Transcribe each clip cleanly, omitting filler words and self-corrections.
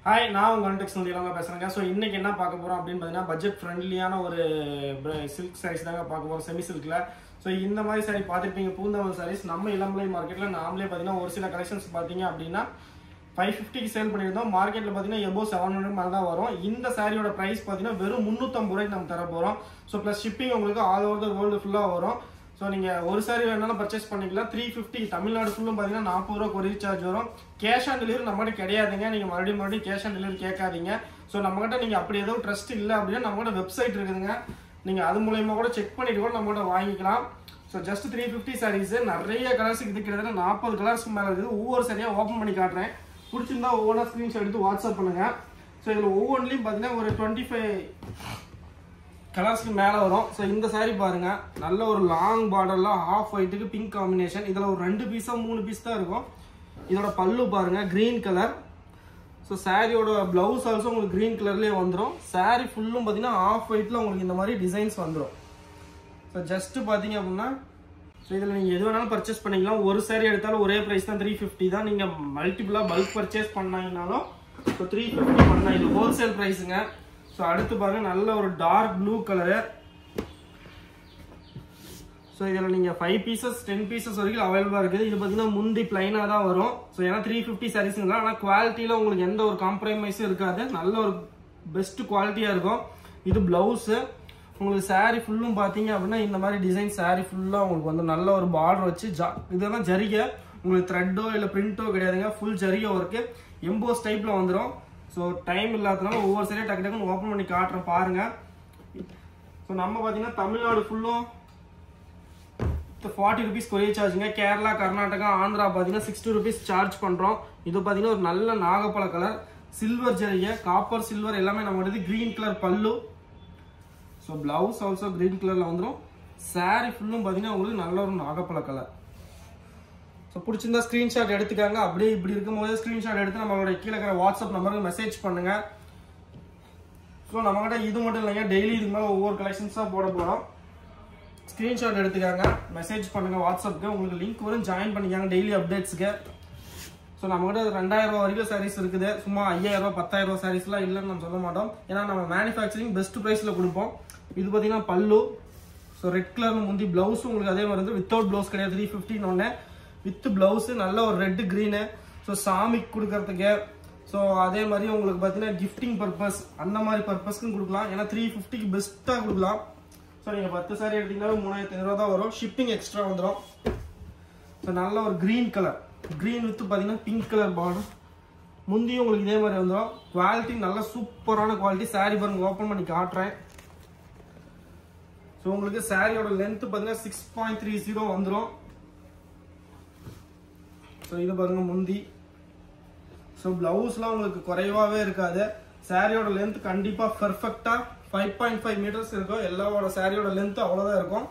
Hi, நான் உங்கள் contact இல்லாம பேசுகிறேங்க. ஸோ இன்றைக்கி என்ன பார்க்க போகிறோம் அப்படின்னு பார்த்தீங்கன்னா, பட்ஜெட் ஃப்ரெண்ட்லியான ஒரு சில்க் சாரீஸ் தாங்க பார்க்க போகிறோம், செமி சில்கில். ஸோ இந்த மாதிரி சாரீ பார்த்துருப்பீங்க, பூந்தமல்லி சாரீஸ். நம்ம இளம்பிள்ளை மார்க்கெட்டில் நாமளே பார்த்தீங்கன்னா ஒரு சில கலெக்ஷன்ஸ் பார்த்தீங்க அப்படின்னா 550க்கு சேல் பண்ணியிருந்தோம். மார்க்கெட்டில் பார்த்தீங்கன்னா எபோவ் 700 மேலே தான் வரும். இந்த சாரியோட ப்ரைஸ் பார்த்தீங்கன்னா வெறும் 350 ரூபாய்க்கு நம்ம தர போகிறோம். ஸோ ப்ளஸ் ஷிப்பிங் உங்களுக்கு ஆல் ஓவர் த வேர்ல்டு ஃபுல்லாக வரும். ஸோ நீங்கள் ஒரு சாரி வேணாலும் பர்ச்சேஸ் பண்ணிக்கலாம். 350 தமிழ்நாடு ஃபுல்லும் பார்த்தீங்கன்னா 40 ரூபா கொரியர் சார்ஜ் வரும். கேஷ் ஆன் டெலிவரி நம்மகிட்ட கிடையாதுங்க. நீங்கள் மறுபடியும் கேஷ் ஆன் டெலிவரி கேட்காதீங்க. ஸோ நம்மகிட்ட நீங்கள் அப்படி எதுவும் ட்ரஸ்ட் இல்லை அப்படின்னா நம்மகிட்ட வெப்சைட் இருக்குதுங்க. நீங்கள் அது மூலயமா கூட செக் பண்ணிட்டு கூட நம்மகிட்ட வாங்கிக்கலாம். ஸோ ஜஸ்ட் 350 சாரீஸ், நிறைய கலர்ஸ் இது கிட்டத்தட்ட 40 கலர்ஸ்க்கு மேலே இருக்குது. ஒவ்வொரு சாரியாக ஓப்பன் பண்ணி காட்டுறேன். பிடிச்சிருந்தா ஒவ்வொன்றா ஸ்க்ரீன்ஷாட் எடுத்து வாட்ஸ்அப் பண்ணுங்கள். ஸோ இதில் ஒவ்வொன்றிலையும் பார்த்தீங்கன்னா ஒரு 25 கலர்ஸ்க்கு மேலே வரும். ஸோ இந்த சாரீ பாருங்க, நல்ல ஒரு லாங் பார்டர்ல ஆஃப் ஒயிட்டுக்கு பிங்க் காம்பினேஷன். இதில் ஒரு 2 பீஸா 3 பீஸ் தான் இருக்கும். இதோட பல்லு பாருங்க, கிரீன் கலர். ஸோ சாரியோட பிளவுஸ் ஆல்சோ உங்களுக்கு கிரீன் கலர்லேயே வந்துடும். சாரீ ஃபுல்லும் பார்த்தீங்கன்னா ஆஃப் ஒயிட்டில் உங்களுக்கு இந்த மாதிரி டிசைன்ஸ் வந்துடும். ஸோ ஜஸ்ட் பார்த்தீங்க அப்படின்னா, ஸோ இதில் நீங்கள் எது வேணாலும் பர்ச்சேஸ் பண்ணிக்கலாம். ஒரு சாரீ எடுத்தாலும் ஒரே ப்ரைஸ் தான், 350 தான். நீங்கள் மல்டிபிளாக பல்க் பர்ச்சேஸ் பண்ணாங்கனாலும் ஸோ 350 பண்ணலாம். இது ஹோல்சேல் ப்ரைஸுங்க. ஸோ அடுத்து பாருங்க, நல்ல ஒரு டார்க் ப்ளூ கலரு. ஸோ இதில் நீங்கள் 5 பீசஸ் 10 பீசஸ் வரைக்கும் அவைலபிளாக இருக்குது. இது பார்த்தீங்கன்னா முந்தி பிளைனாக தான் வரும். ஸோ ஏன்னா 350 சாரீஸுங்களா, ஆனால் குவாலிட்டியில் உங்களுக்கு எந்த ஒரு காம்ப்ரமைஸும் இருக்காது. நல்ல ஒரு பெஸ்ட் குவாலிட்டியாக இருக்கும். இது ப்ளவுஸு. உங்களுக்கு சாரீ ஃபுல்லும் பார்த்தீங்க அப்படின்னா இந்த மாதிரி டிசைன் சாரீ ஃபுல்லாக உங்களுக்கு வந்து நல்ல ஒரு பார்டர் வச்சு இதெல்லாம் ஜரிகை. உங்களுக்கு த்ரெட்டோ இல்லை பிரிண்டோ கிடையாதுங்க, ஃபுல் ஜரிகை ஒர்க்கு. எம்போஸ் டைப்பில் வந்துடும். ஸோ டைம் இல்லாததுனால ஒவ்வொரு சரியாக டக்கு டக்குன்னு ஓப்பன் பண்ணி காட்டுறேன் பாருங்க. ஸோ நம்ம பார்த்தீங்கன்னா தமிழ்நாடு ஃபுல்லும் 40 ருபீஸ் கொரியர் சார்ஜுங்க. கேரளா, கர்நாடகா, ஆந்திரா பார்த்தீங்கன்னா 60 ருபீஸ் சார்ஜ் பண்ணுறோம். இது பார்த்தீங்கன்னா ஒரு நல்ல நாகப்பழ கலர், சில்வர் ஜரிகை, காப்பர் சில்வர் எல்லாமே நம்ம வந்து கிரீன் கலர் பல்லு. ஸோ பிளவுஸ் ஆல்சோ கிரீன் கலரில் வந்துடும். சாரீ ஃபுல்லும் பார்த்தீங்கன்னா உங்களுக்கு நல்ல ஒரு நாகப்பழ கலர். ஸோ பிடிச்சிருந்தா ஸ்க்ரீன்ஷாட் எடுத்துக்காங்க. அப்படியே இப்படி இருக்கும்போது ஸ்க்ரீன்ஷாட் எடுத்து நம்மளோட கீழே இருக்கிற வாட்ஸ்அப் நம்பருக்கு மெசேஜ் பண்ணுங்க. ஸோ நம்மகிட்ட இது மட்டும் இல்லைங்க, டெய்லி இதுக்கு மேலே ஒவ்வொரு கலெக்ஷன்ஸாக போட போகிறோம். ஸ்க்ரீன்ஷாட் எடுத்துக்காங்க, மெசேஜ் பண்ணுங்க வாட்ஸ்அப்புக்கு. உங்களுக்கு லிங்க் வரும், ஜாயின் பண்ணிக்காங்க டெய்லி அப்டேட்ஸுக்கு. ஸோ நம்மகிட்ட 2000 ரூபா வரைக்கும் சாரீஸ் இருக்குது. சும்மா 5000 ரூபா 10000 ரூபா சாரீஸ்லாம் இல்லைன்னு நம்ம சொல்ல மாட்டோம். ஏன்னா நம்ம மேனுஃபேக்சரிங் பெஸ்ட் ப்ரைஸில் கொடுப்போம். இது பார்த்தீங்கன்னா பல்லு. ஸோ ரெட் கலர் முந்தி பிளவுஸும் உங்களுக்கு அதே மாதிரி வந்து வித்தவுட் பிளவுஸ் கிடையாது, 350 ஒன்று வித் பிளவுஸ் நல்ல ஒரு ரெட் கிரீனு. ஸோ சாமிக்கு கொடுக்கறதுக்கு, ஸோ அதே மாதிரி உங்களுக்கு பார்த்தீங்கன்னா கிஃப்டிங் பர்பஸ் அந்த மாதிரி பர்பஸ்க்கும் கொடுக்கலாம். ஏன்னா 350க்கு பெஸ்ட்டாக கொடுக்கலாம். ஸோ நீங்கள் 10 சாரி எடுத்தீங்கன்னாலும் 3500 ரூபா தான் வரும். ஷிப்பிங் எக்ஸ்ட்ரா வந்துடும். ஸோ நல்ல ஒரு கிரீன் கலர், கிரீன் வித் பார்த்தீங்கன்னா பிங்க் கலர் பார்டர். முந்தியும் உங்களுக்கு இதே மாதிரி வந்துடும். குவாலிட்டி நல்ல சூப்பரான குவாலிட்டி. சாரி பாருங்க, ஓப்பன் பண்ணி காட்டுறேன். ஸோ உங்களுக்கு சாரியோட லென்த் பார்த்தீங்கன்னா 6.30 வந்துடும். ஸோ இது பாருங்க முந்தி. ஸோ பிளவுஸ்லாம் உங்களுக்கு குறைவாகவே இருக்காது. சாரியோட லென்த் கண்டிப்பாக பர்ஃபெக்டாக 5.5 மீட்டர்ஸ் இருக்கும். எல்லாரோட சாரியோட லென்த் அவ்வளோதான் இருக்கும்.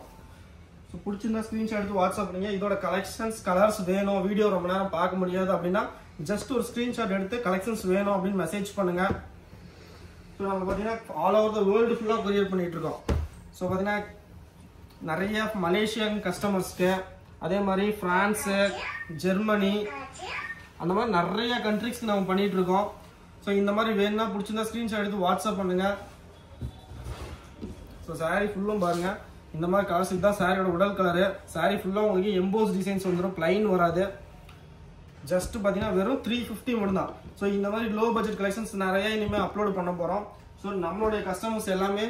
ஸோ பிடிச்சிருந்தா ஸ்க்ரீன்ஷாட் எடுத்து வாட்ஸ்அப் பண்ணுங்க. இதோட கலெக்ஷன்ஸ் கலர்ஸ் வேணும், வீடியோ ரொம்ப நேரம் பார்க்க முடியாது அப்படின்னா ஜஸ்ட் ஒரு ஸ்க்ரீன்ஷாட் எடுத்து கலெக்ஷன்ஸ் வேணும் அப்படின்னு மெசேஜ் பண்ணுங்க. ஸோ நம்ம பார்த்தீங்கன்னா ஆல் ஓவர் த வேர்ல்டு ஃபுல்லாக கொரியர் பண்ணிட்டு இருக்கோம். ஸோ பார்த்தீங்கன்னா நிறைய மலேசியன் கஸ்டமர்ஸ்க்கு, அதே மாதிரி ஃப்ரான்ஸு, ஜெர்மனி, அந்த மாதிரி நிறைய கண்ட்ரிஸ்க்கு நம்ம பண்ணிட்டு இருக்கோம். ஸோ இந்த மாதிரி வேணும்னா பிடிச்சிருந்தா ஸ்க்ரீன்ஷாட் எடுத்து வாட்ஸ்அப் பண்ணுங்க. ஸோ சாரீ ஃபுல்லும் பாருங்க, இந்த மாதிரி கலர்ஸ் தான் சாரியோட உடல் கலரு. சாரீ ஃபுல்லாக உங்களுக்கு எம்போஸ் டிசைன்ஸ் வந்துடும், பிளைன் வராது. ஜஸ்ட் பார்த்தீங்கன்னா வெறும் 350 மட்டும்தான். ஸோ இந்த மாதிரி லோ பட்ஜெட் கலெக்ஷன்ஸ் நிறைய இனிமேல் அப்லோட் பண்ண போகிறோம். ஸோ நம்மளுடைய கஸ்டமர்ஸ் எல்லாமே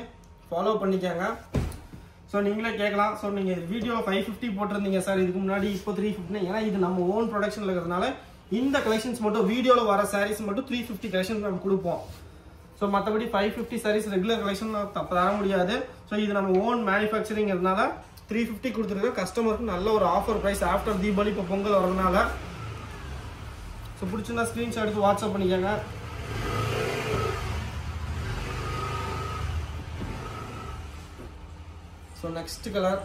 ஃபாலோ பண்ணிக்காங்க. ஸோ நீங்களே கேட்கலாம், ஸோ நீங்கள் வீடியோ 550 போட்டிருந்தீங்க சார் இதுக்கு முன்னாடி, இப்போ 350. ஏன்னா இது நம்ம ஓன் ப்ரொடக்ஷனில் இருக்கிறதுனால இந்த கலெக்ஷன்ஸ் மட்டும், வீடியோவில் வர சாரீஸ் மட்டும் 350 கலெக்ஷன்ஸ் நம்ம கொடுப்போம். ஸோ மற்றபடி 550 சாரீஸ் ரெகுலர் கலெக்ஷன் தர முடியாது. ஸோ இது நம்ம ஓன் மேனுஃபேக்சரிங்கிறதுனால 350 கொடுத்துருக்கோம். கஸ்டமருக்கு நல்ல ஒரு ஆஃபர் ப்ரைஸ் ஆஃப்டர் தீபாவளி, இப்போ பொங்கல் வரதுனால. ஸோ பிடிச்சிருந்தா ஸ்க்ரீன்ஷாட் எடுத்து வாட்ஸ்அப் பண்ணிக்கோங்க. So next colour.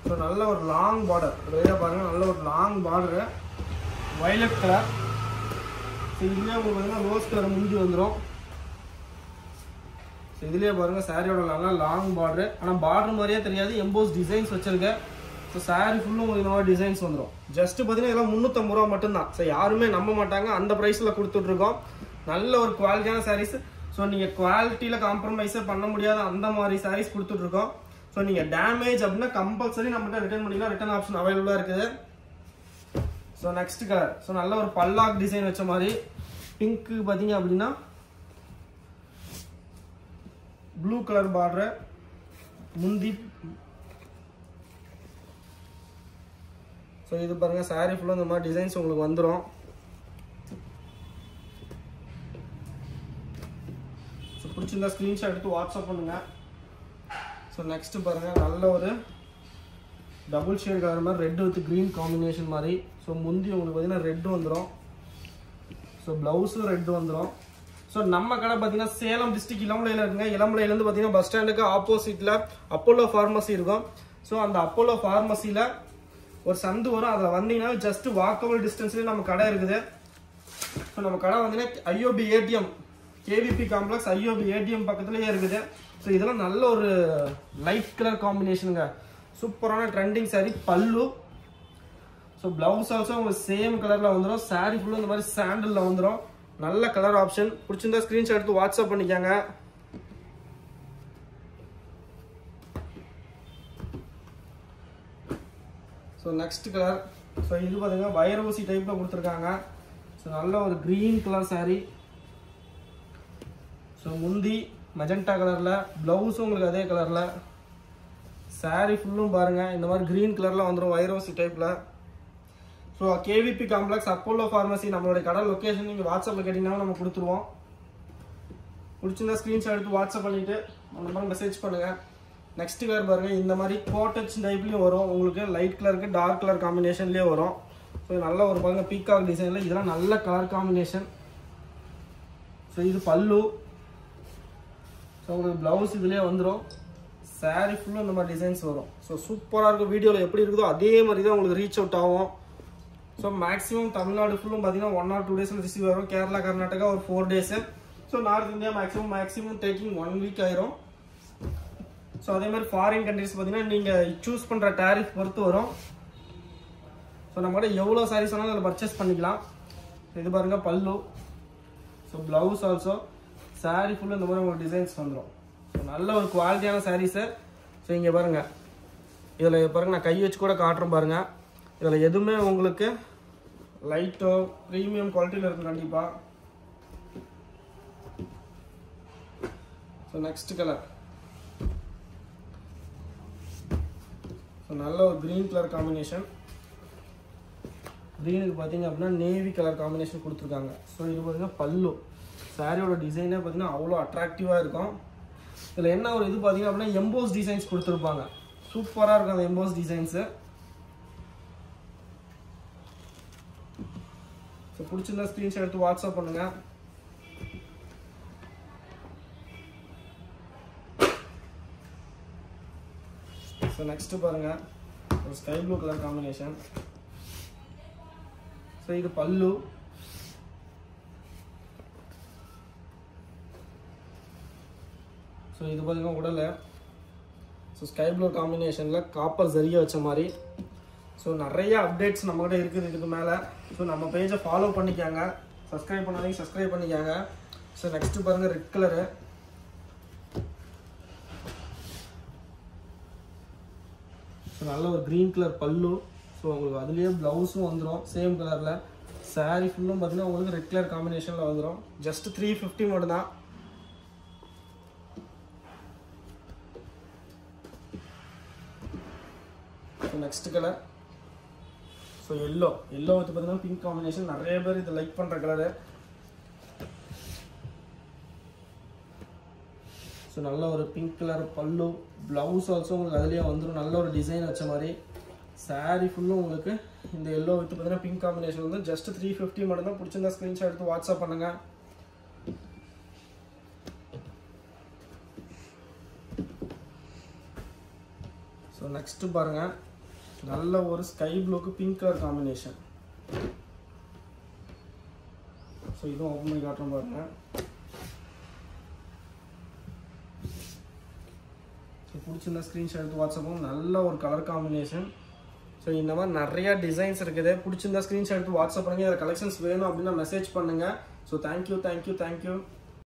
ஸோ நல்ல ஒரு லாங் பார்டர், வெளியே பாருங்க, நல்ல ஒரு long border, violet colour. So இதுலேயே உங்களுக்கு பார்த்தீங்கன்னா ரோஸ் கலர் முந்தி வந்துடும். ஸோ இதுலேயே பாருங்கள் சாரியோட நல்லா லாங் பார்டரு, ஆனால் பார்டர் மாதிரியே தெரியாது, எம்போஸ் டிசைன்ஸ் வச்சுருக்கேன். ஸோ சாரி ஃபுல்லும் உங்களுக்கு இந்த மாதிரி டிசைன்ஸ் வந்துடும். ஜஸ்ட் பார்த்தீங்கன்னா இதெல்லாம் 350 ரூபா மட்டும்தான். ஸோ யாருமே நம்ப மாட்டாங்க, அந்த ப்ரைஸில் கொடுத்துட்ருக்கோம். நல்ல ஒரு குவாலிட்டியான சாரீஸ். ஸோ நீங்கள் குவாலிட்டியில் காம்ப்ரமைஸே பண்ண முடியாத அந்த மாதிரி சாரீஸ் கொடுத்துட்ருக்கோம். ஸோ நீங்கள் டேமேஜ் அப்படின்னா கம்பல்சரி நம்மகிட்ட ரிட்டர்ன் பண்ணிக்கலாம். ரிட்டர்ன் ஆப்ஷன் அவைலபிளாக இருக்குது. So next colour. ஸோ நல்ல ஒரு பல்லாக் டிசைன் வச்ச மாதிரி பிங்க்கு பார்த்தீங்க அப்படின்னா ப்ளூ கலர் பார்டர் முந்தி. ஸோ இது பாருங்க சாரீ ஃபுல்லாக இந்த மாதிரி டிசைன்ஸ் உங்களுக்கு வந்துடும். ஸோ பிடிச்சிருந்தா ஸ்க்ரீன்ஷாட் எடுத்து வாட்ஸ்அப் பண்ணுங்க. ஸோ நெக்ஸ்ட் பாருங்க நல்ல ஒரு டபுள் ஷேட் கலர் மாதிரி ரெட் வித் க்ரீன் காம்பினேஷன் மாதிரி. ஸோ முந்தி உங்களுக்கு பார்த்தீங்கன்னா ரெட் வந்துடும். ஸோ ப்ளவுஸும் ரெட் வந்துடும். ஸோ நம்ம கடை பார்த்தீங்கன்னா சேலம் டிஸ்ட்ரிக்ட் இளம்பிள்ளையில் இருக்குங்க. இளம்பிள்ளையிலேருந்து பார்த்தீங்கன்னா பஸ் ஸ்டாண்டுக்கு ஆப்போசிட்டில் அப்போலோ ஃபார்மசி இருக்கும். ஸோ அந்த அப்போலோ ஃபார்மசியில் ஒரு சந்து வரும். அதில் வந்தீங்கன்னா ஜஸ்ட் வாக்கபிள் டிஸ்டன்ஸ்லேயே நம்ம கடை இருக்குது. ஸோ நம்ம கடை வந்தீங்கன்னா IOB ATM KVP complex IOB ATM பக்கத்துலேயே இருக்குது. ஸோ இதெல்லாம் நல்ல ஒரு லைட் கலர் காம்பினேஷனுங்க. சூப்பரான ட்ரெண்டிங் சாரீ. பல்லு. ஸோ ப்ளவுஸ் ஆல்சோ உங்களுக்கு சேம் கலரில் வந்துடும். சாரீ ஃபுல்லாக இந்த மாதிரி சாண்டலில் வந்துடும். நல்ல கலர் ஆப்ஷன். பிடிச்சிருந்தா ஸ்க்ரீன்ஷாட் எடுத்து வாட்ஸ்அப் பண்ணிக்கோங்க. So next colour. ஸோ இது பார்த்தீங்கன்னா வைரூசி டைப்பில் கொடுத்துருக்காங்க. ஸோ நல்ல ஒரு க்ரீன் கலர் சாரீ. ஸோ முந்தி மெஜெண்டா கலரில், ப்ளவுஸும் உங்களுக்கு அதே கலரில். சாரீ ஃபுல்லும் பாருங்கள் இந்த மாதிரி க்ரீன் கலரில் வந்துடும் வைரூசி டைப்பில். So KVP complex Apollo pharmacy நம்மளுடைய கடை லொக்கேஷன் நீங்கள் வாட்ஸ்அப்பில் கேட்டிங்கன்னா நம்ம கொடுத்துருவோம். பிடிச்சிருந்தா ஸ்க்ரீன்ஷாட் எடுத்து வாட்ஸ்அப் பண்ணிவிட்டு அந்த மாதிரி மெசேஜ் பண்ணுங்கள். நெக்ஸ்ட் கலர் பாருங்கள் இந்த மாதிரி கோட்டச் டைப்லேயும் வரும். உங்களுக்கு லைட் கலருக்கு டார்க் கலர் காம்பினேஷன்லேயே வரும். ஸோ நல்ல ஒரு பாருங்கள் பீகாக் டிசைனில் இதெல்லாம் நல்ல கலர் காம்பினேஷன். ஸோ இது பல்லு. ஸோ உங்களுக்கு ப்ளவுஸ் இதுலேயே வந்துடும். சாரீ ஃபுல்லும் இந்த மாதிரி டிசைன்ஸ் வரும். ஸோ சூப்பராக இருக்கும். வீடியோவில் எப்படி இருக்குதோ அதே மாதிரி தான் உங்களுக்கு ரீச் அவுட் ஆகும். ஸோ மேக்ஸிமம் தமிழ்நாடு ஃபுல்லும் பார்த்தீங்கன்னா 1 or 2 days ரிசீவ் ஆகும். கேரளா கர்நாடகா ஒரு 4 days. So north India maximum taking 1 week ஆயிரும். ஸோ அதே மாதிரி ஃபாரின் கண்ட்ரிஸ் பார்த்தீங்கன்னா நீங்கள் சூஸ் பண்ணுற டேரிஃப் பொறுத்து வரும். ஸோ நம்ம கூட எவ்வளோ சாரீஸ் வேணாலும் அதில் பர்ச்சேஸ் பண்ணிக்கலாம். இது பாருங்கள் பல்லு. ஸோ ப்ளவுஸ் ஆல்சோ சாரீ ஃபுல்லாக இந்த மாதிரி உங்களுக்கு டிசைன்ஸ் வந்துடும். ஸோ நல்ல ஒரு குவாலிட்டியான சாரீஸு. ஸோ இங்கே பாருங்கள் இதில் பாருங்கள் நான் கை வச்சு கூட காட்டுறேன் பாருங்கள். இதில் எதுவுமே உங்களுக்கு லைட்டோ ப்ரீமியம் குவாலிட்டியில் இருக்கும் கண்டிப்பாக. So next colour. ஸோ நல்ல ஒரு க்ரீன் கலர் காம்பினேஷன். க்ரீனுக்கு பார்த்தீங்க அப்படின்னா நேவி கலர் காம்பினேஷன் கொடுத்துருக்காங்க. ஸோ இது பார்த்தீங்கன்னா பல்லு. சாரியோட டிசைனே பார்த்தீங்கன்னா அவ்வளோ அட்ராக்டிவாக இருக்கும். இதில் என்ன ஒரு இது பார்த்தீங்கன்னா அப்படின்னா எம்போஸ் டிசைன்ஸ் கொடுத்துருப்பாங்க. சூப்பராக இருக்கும் அந்த எம்போஸ் டிசைன்ஸு. ஸோ பிடிச்சிருந்தா ஸ்க்ரீன்ஷாட் எடுத்து வாட்ஸ்அப் பண்ணுங்கள். ஸோ நெக்ஸ்ட்டு பாருங்கள் ஒரு sky blue colour combination. So இது பல்லு. ஸோ இது பார்த்தீங்கன்னா உடலை. ஸோ ஸ்கை ப்ளூ காம்பினேஷனில் காப்பர் ஜரிகை வச்ச மாதிரி. ஸோ நிறைய அப்டேட்ஸ் நம்மகிட்ட இருக்குது இதுக்கு மேலே. ஸோ நம்ம பேஜை ஃபாலோ பண்ணிக்காங்க. சப்ஸ்கிரைப் பண்ணாதீங்க, சப்ஸ்கிரைப் பண்ணிக்காங்க. ஸோ நெக்ஸ்ட்டு பாருங்கள் ரெட் கலரு. ஸோ நல்ல ஒரு க்ரீன் கலர் பல்லு. ஸோ உங்களுக்கு அதுலேயே ப்ளவுஸும் வந்துடும் சேம் கலரில். சாரீ ஃபுல்லும் பார்த்தீங்கன்னா உங்களுக்கு ரெட் கலர் காம்பினேஷனில் வந்துடும். ஜஸ்ட் 350 மட்டும்தான். So next colour. So yellow வந்து பார்த்தீங்கன்னா பிங்க் காம்பினேஷன். நிறைய பேர் இதை லைக் பண்ணுற கலரு. ஸோ நல்ல ஒரு பிங்க் கலர் பல்லு. ப்ளவுஸ் ஆல்சோ உங்களுக்கு அதுலேயே வந்துடும் நல்ல ஒரு டிசைன் வச்ச மாதிரி. சாரீ ஃபுல்லும் உங்களுக்கு இந்த எல்லோ வித் பார்த்தீங்கன்னா பிங்க் காம்பினேஷன் வந்து ஜஸ்ட் 350 மட்டும்தான். பிடிச்சிருந்தா ஸ்க்ரீன்ஷாட் எடுத்து வாட்ஸ்அப் பண்ணுங்கள். ஸோ நெக்ஸ்ட்டு பாருங்கள் நல்ல ஒரு ஸ்கை ப்ளூக்கு பிங்க் கலர் காம்பினேஷன். ஸோ இதுவும் ஓப்பன் பண்ணி காட்டுறோம் பாருங்கள். ஸோ பிடிச்சிருந்தா ஸ்க்ரீன்ஷாட் எடுத்து வாட்ஸ்அப் பண்ணுங்க. நல்ல ஒரு கலர் காம்பினேஷன். ஸோ இந்த மாதிரி நிறையா டிசைன்ஸ் இருக்குது. பிடிச்சிருந்தா ஸ்க்ரீன்ஷாட் எடுத்து வாட்ஸ்அப் பண்ணுங்கள். இதில் கலெக்ஷன்ஸ் வேணும் அப்படின்னா மெசேஜ் பண்ணுங்கள். So thank you.